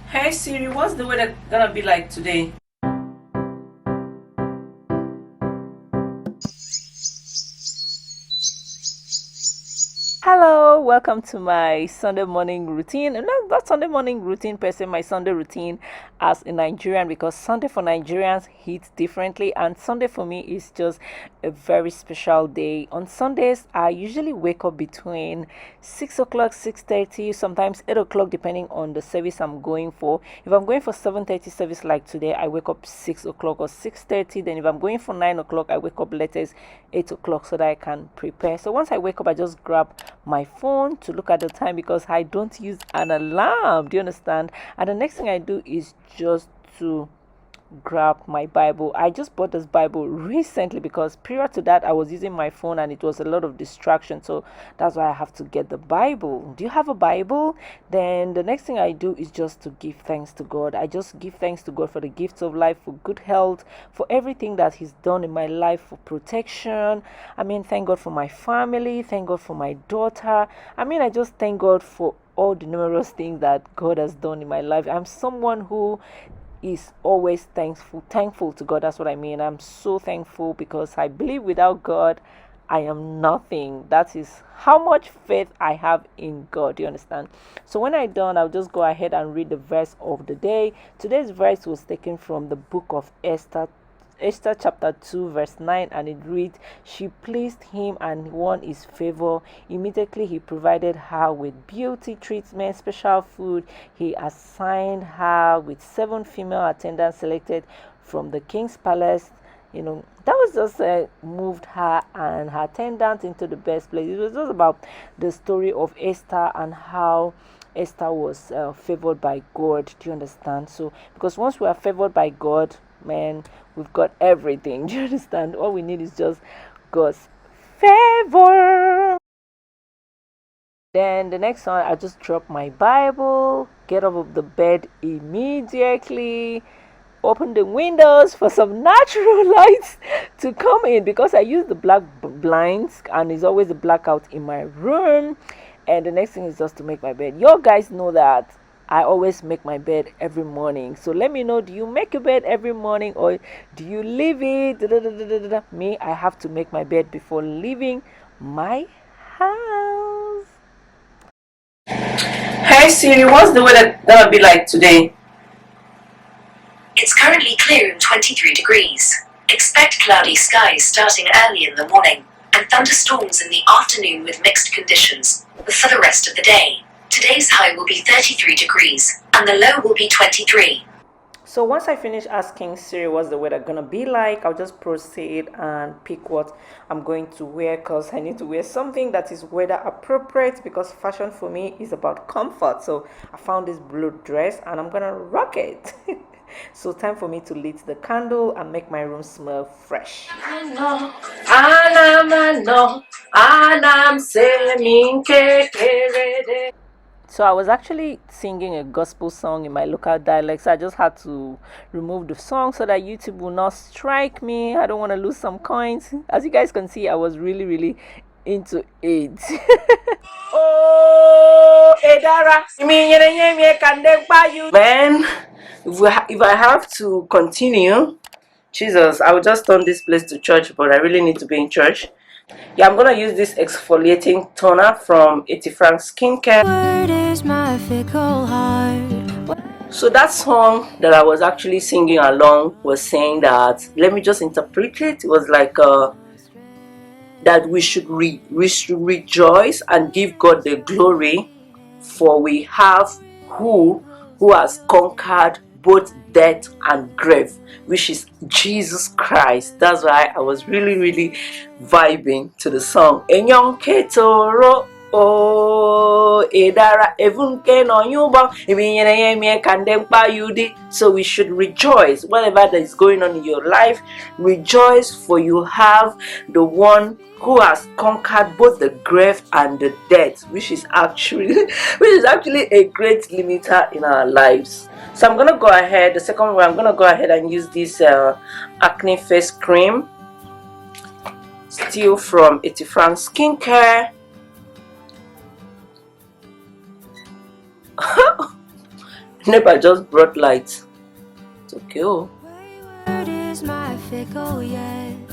Hey Siri, what's the weather gonna be like today? Hello, welcome to my Sunday morning routine. Not Sunday morning routine per se, my Sunday routine as a Nigerian, because Sunday for Nigerians hits differently, and Sunday for me is just a very special day. On Sundays, I usually wake up between 6 o'clock, 6:30, sometimes 8 o'clock, depending on the service I'm going for. If I'm going for 7:30 service like today, I wake up 6 o'clock or 6:30. Then if I'm going for 9 o'clock, I wake up latest 8 o'clock so that I can prepare. So once I wake up, I just grab my phone to look at the time because I don't use an alarm. Do you understand? And the next thing I do is just to grab my Bible. I just bought this Bible recently because prior to that I was using my phone and it was a lot of distraction. So that's why I have to get the Bible. Do you have a Bible? Then the next thing I do is just to give thanks to God. I just give thanks to God for the gifts of life, for good health, for everything that He's done in my life, for protection. Thank God for my family, thank God for my daughter. I just thank God for all the numerous things that God has done in my life. I'm someone who is always thankful to God. That's what I mean. I'm so thankful because I believe without God I am nothing. That is how much faith I have in God. Do you understand? So when I'm done, I'll just go ahead and read the verse of the day. Today's verse was taken from the book of Esther chapter 2 verse 9, and it reads, "She pleased him and won his favor. Immediately he provided her with beauty treatment, special food. He assigned her with 7 female attendants selected from the king's palace." That was just moved her and her attendant into the best place. It was just about the story of Esther and how Esther was favored by God. Do you understand? So because once we are favored by God, man, we've got everything. Do you understand? All we need is just God's favor. Then the next one, I just drop my Bible, get up of the bed immediately, open the windows for some natural lights to come in because I use the black blinds and it's always a blackout in my room. And the next thing is just to make my bed. You guys know that I always make my bed every morning. So let me know, do you make your bed every morning or do you leave it? Me, I have to make my bed before leaving my house. Hey Siri, what's the weather gonna be like today? It's currently clear and 23 degrees. Expect cloudy skies starting early in the morning and thunderstorms in the afternoon with mixed conditions for the rest of the day. Today's high will be 33 degrees and the low will be 23. So once I finish asking Siri what's the weather gonna be like, I'll just proceed and pick what I'm going to wear because I need to wear something that is weather appropriate because fashion for me is about comfort. So I found this blue dress and I'm gonna rock it. So time for me to lit the candle and make my room smell fresh. So I was actually singing a gospel song in my local dialect, so I just had to remove the song so that YouTube will not strike me. I don't want to lose some coins. As you guys can see, I was really into it. Oh, Edara. Man, if I have to continue, Jesus, I will just turn this place to church, but I really need to be in church. Yeah, I'm gonna use this exfoliating toner from 80 franc skincare. Word is my fickle heart. So that song that I was actually singing along was saying that, let me just interpret it. It was like that we should rejoice and give God the glory, for we have who has conquered both death and grave, which is Jesus Christ. That's why I was really vibing to the song. Enyon ketoro oh edara evunke no yuba yudi. So we should rejoice whatever that is going on in your life. Rejoice, for you have the one who has conquered both the grave and the death, which is actually a great limiter in our lives. So I'm gonna go ahead. The second one, I'm gonna go ahead and use this acne face cream, still from 80 franc skincare. Never just brought light. It's okay. Oh.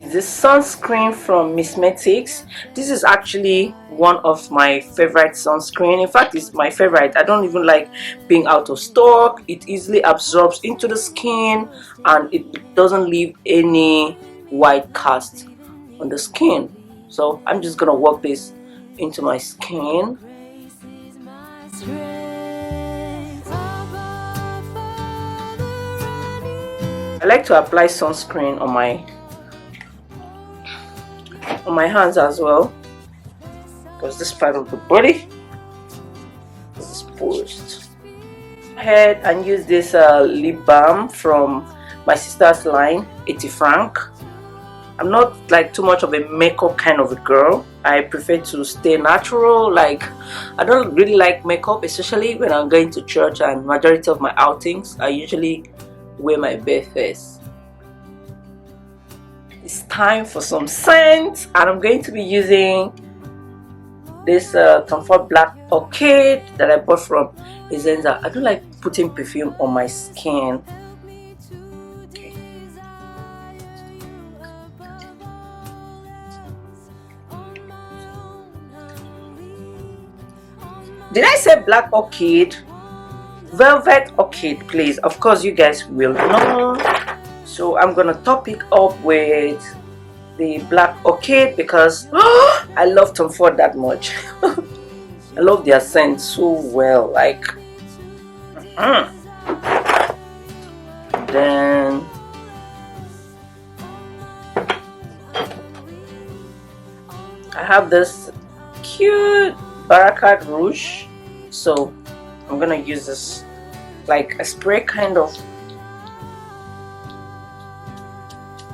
This sunscreen from Mismetics. This is actually one of my favorite sunscreen. In fact, it's my favorite. I don't even like being out of stock. It easily absorbs into the skin and it doesn't leave any white cast on the skin. So I'm just gonna work this into my skin. I like to apply sunscreen on my hands as well, because this part of the body is exposed. Ahead and use this lip balm from my sister's line, 80 franc. I'm not like too much of a makeup kind of a girl. I prefer to stay natural. Like, I don't really like makeup, especially when I'm going to church, and majority of my outings I usually wear my bare face. It's time for some scents, and I'm going to be using this Tom Ford Black Orchid that I bought from Ezenza. I don't like putting perfume on my skin. Okay. Did I say Black Orchid? Velvet Orchid, please. Of course, you guys will know. So I'm gonna top it up with the Black Orchid because I love Tom Ford that much. I love their scent so well. Like, then I have this cute Barakat Rouge. So I'm gonna use this like a spray kind of,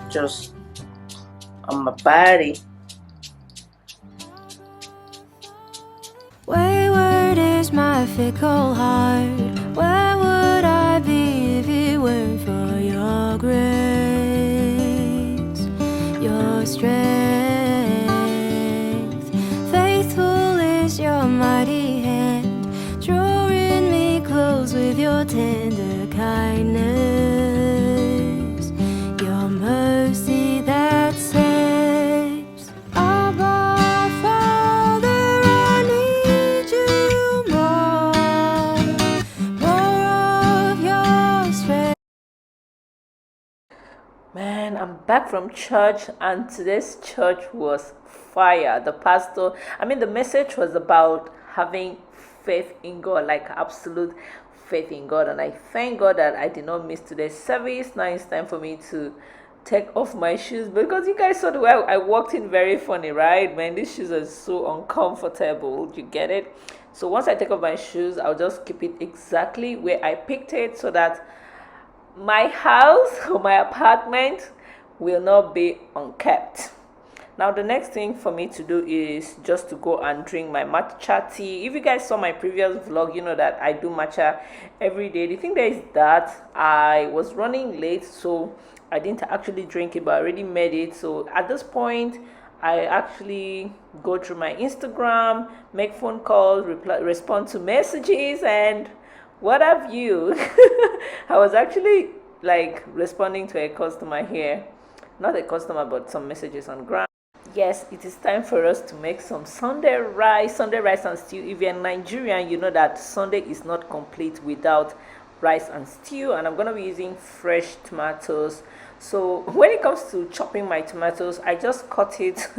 just on my body. Wayward is my fickle heart. Where would I be if it weren't for your grace, your strength? Faithful is your mighty hand, drawing me close with your tender kindness, your mercy that saves. Abba, Father, I need you more of your strength. Man, I'm back from church, and today's church was fire. The message was about having faith in God, like absolute faith in God. And I thank God that I did not miss today's service. Now it's time for me to take off my shoes, because you guys saw the way I walked in. Very funny, right? Man, these shoes are so uncomfortable. You get it? So once I take off my shoes, I'll just keep it exactly where I picked it, so that my house or my apartment will not be unkept. Now the next thing for me to do is just to go and drink my matcha tea. If you guys saw my previous vlog, you know that I do matcha every day. The thing there is that I was running late, so I didn't actually drink it, but I already made it. So at this point, I actually go through my Instagram, make phone calls, respond to messages, and what have you. I was actually like responding to a customer here, not a customer, but some messages on ground. Yes, it is time for us to make some Sunday rice and stew. If you're Nigerian, you know that Sunday is not complete without rice and stew, and I'm gonna be using fresh tomatoes. So when it comes to chopping my tomatoes, I just cut it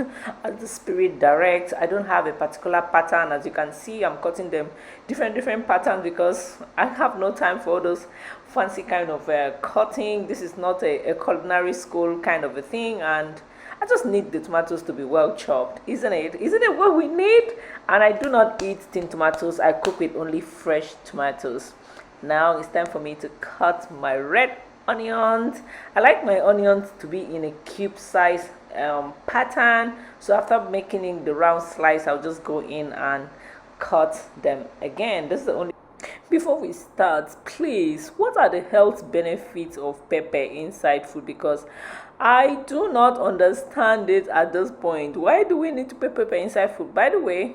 as the spirit directs. I don't have a particular pattern. As you can see, I'm cutting them different patterns because I have no time for all those fancy kind of cutting. This is not a culinary school kind of a thing, and I just need the tomatoes to be well chopped, isn't it? Isn't it what we need? And I do not eat tin tomatoes. I cook with only fresh tomatoes. Now it's time for me to cut my red onions. I like my onions to be in a cube size pattern. So after making the round slice, I'll just go in and cut them again. This is the only. Before we start, please, what are the health benefits of pepper inside food? Because I do not understand it at this point. Why do we need to put pepper inside food? By the way,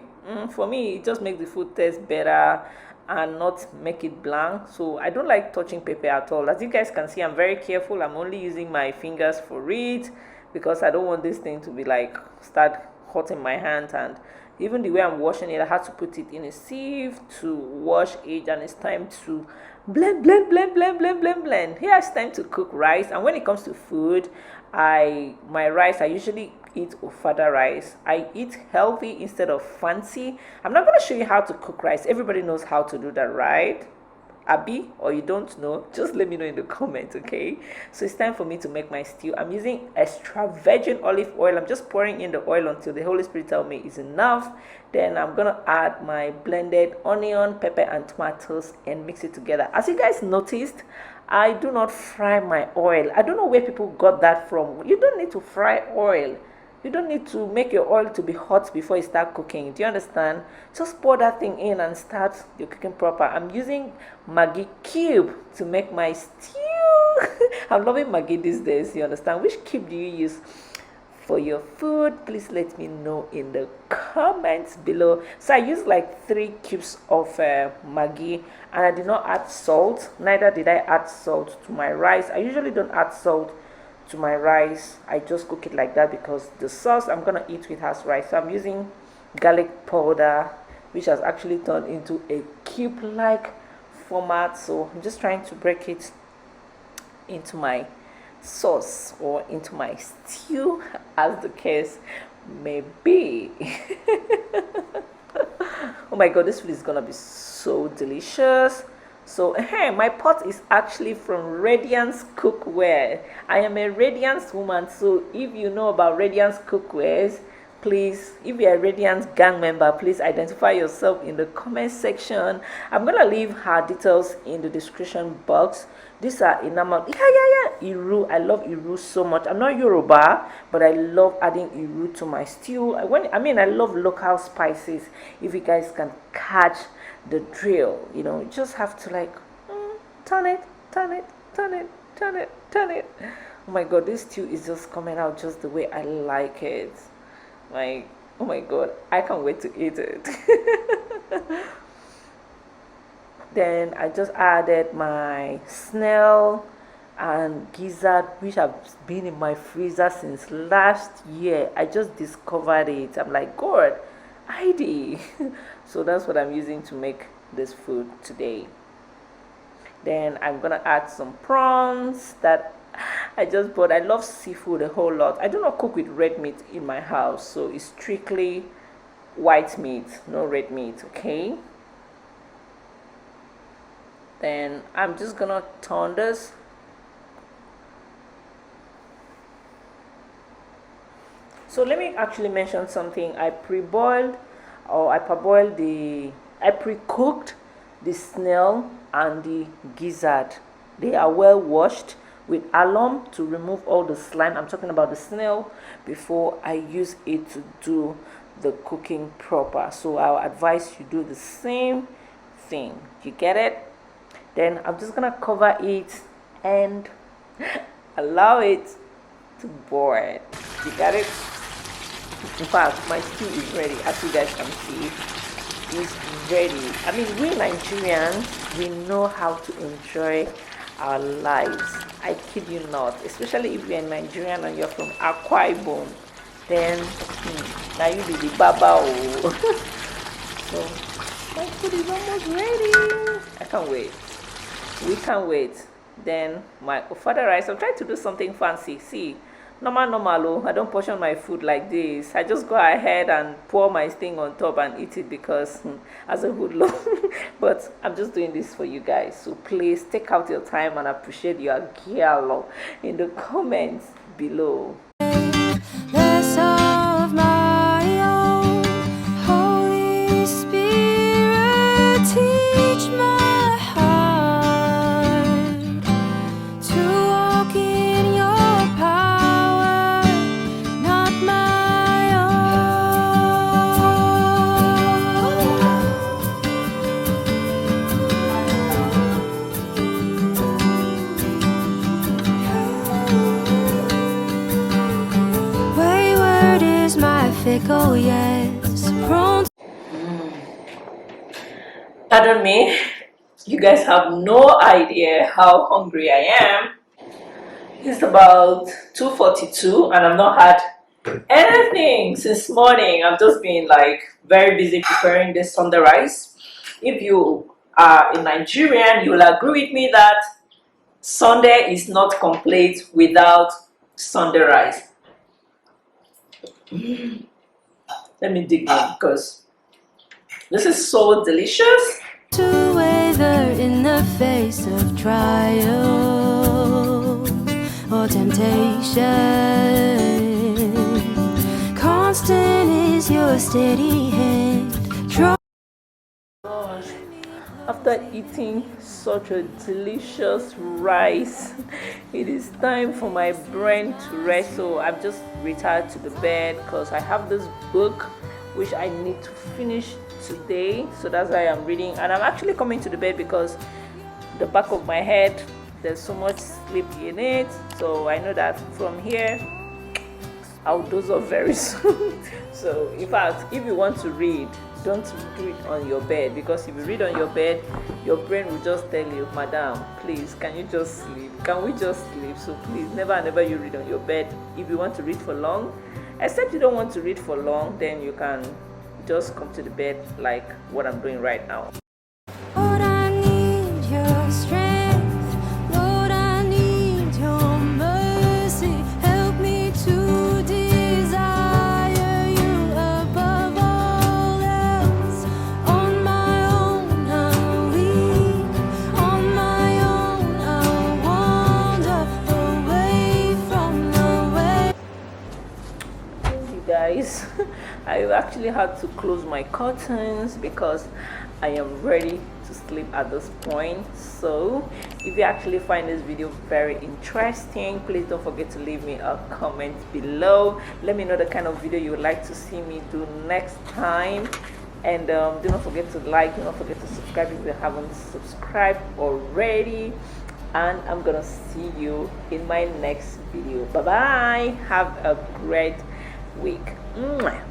for me, it just makes the food taste better, and not make it blank. So I don't like touching pepper at all. As you guys can see, I'm very careful. I'm only using my fingers for it because I don't want this thing to be like start hurting my hand. And even the way I'm washing it, I had to put it in a sieve to wash it, and it's time to blend. Here it's time to cook rice. And when it comes to food, my rice, I usually eat ofada rice. I eat healthy instead of fancy. I'm not going to show you how to cook rice. Everybody knows how to do that, right? Abby, or you don't know, just let me know in the comments, okay? So it's time for me to make my stew. I'm using extra virgin olive oil. I'm just pouring in the oil until the Holy Spirit tell me is enough. Then I'm gonna add my blended onion, pepper, and tomatoes and mix it together. As you guys noticed, I do not fry my oil. I don't know where people got that from. You don't need to fry oil. You don't need to make your oil to be hot before you start cooking. Do you understand? Just pour that thing in and start your cooking proper. I'm using Maggi cube to make my stew. I'm loving Maggi these days. You understand? Which cube do you use for your food? Please let me know in the comments below. So I used like 3 cubes of Maggi, and I did not add salt. Neither did I add salt to my rice. I usually don't add salt to my rice. I just cook it like that because the sauce I'm gonna eat with has rice. So I'm using garlic powder, which has actually turned into a cube like format. So I'm just trying to break it into my sauce or into my stew, as the case may be. Oh my god, this food is gonna be so delicious. So my pot is actually from Radiance Cookware. I am a Radiance woman, so if you know about Radiance Cookwares, please, if you're a Radiance gang member, please identify yourself in the comment section. I'm gonna leave her details in the description box. These are enamel. Iru. I love Iru so much. I'm not Yoruba, but I love adding Iru to my stew. I love local spices. If you guys can catch the drill, you just have to like turn it. Oh my god, this stew is just coming out just the way I like it. Like, oh my god, I can't wait to eat it. Then I just added my snail and gizzard, which have been in my freezer since last year. I just discovered it. I'm like, god, ID. So that's what I'm using to make this food today. Then I'm gonna add some prawns that I just bought. I love seafood a whole lot. I do not cook with red meat in my house, so it's strictly white meat, no red meat, okay? Then I'm just gonna turn this. So let me actually mention something. I pre-boiled, or I pre-cooked the snail and the gizzard. They are well washed with alum to remove all the slime. I'm talking about the snail before I use it to do the cooking proper. So I'll advise you do the same thing. You get it? Then I'm just gonna cover it and allow it to boil. You got it? In fact, my stew is ready. As you guys can see, it's ready. I mean, we Nigerians, we know how to enjoy our lives. I kid you not. Especially if you're Nigerian and you're from Akwa Ibom, then now you be the baba. So my food is almost ready. I can't wait. We can't wait. Then my ofada rice. I'm trying to do something fancy. See, normal. I don't portion my food like this. I just go ahead and pour my thing on top and eat it because as a hoodlum. But I'm just doing this for you guys. So please take out your time and appreciate your girl in the comments below. Less of my own. Holy Spirit, teach my heart to walk in your power, not my own. Wayward is my fickle yes, prone. Pardon me, you guys have no idea how hungry I am. It's about 2:42 and I've not had anything since morning. I've just been like very busy preparing this Sunday rice. If you are a Nigerian, you will agree with me that Sunday is not complete without Sunday rice. Let me dig in because this is so delicious. To waver in the face of trial or temptation. Constant is your steady hand. Gosh, after eating such a delicious rice, it is time for my brain to rest. So I've just retired to the bed because I have this book which I need to finish today. So that's why I'm reading, and I'm actually coming to the bed because the back of my head there's so much sleep in it. So I know that from here I'll doze off very soon. So in fact, if you want to read, don't do it on your bed, because if you read on your bed, your brain will just tell you, madam, please, can you just sleep? Can we just sleep? So please, never you read on your bed. If you want to read for long, except you don't want to read for long, then you can just come to the bed like what I'm doing right now. Lord, I need your strength. Lord, I need your mercy. Help me to desire you above all else. On my own, I'm weak. On my own, I wander away from the way. You guys, I actually had to close my curtains because I am ready to sleep at this point. So if you actually find this video very interesting, please don't forget to leave me a comment below. Let me know the kind of video you would like to see me do next time, and do not forget to like, do not forget to subscribe if you haven't subscribed already, and I'm gonna see you in my next video. Bye bye, have a great week. Mwah.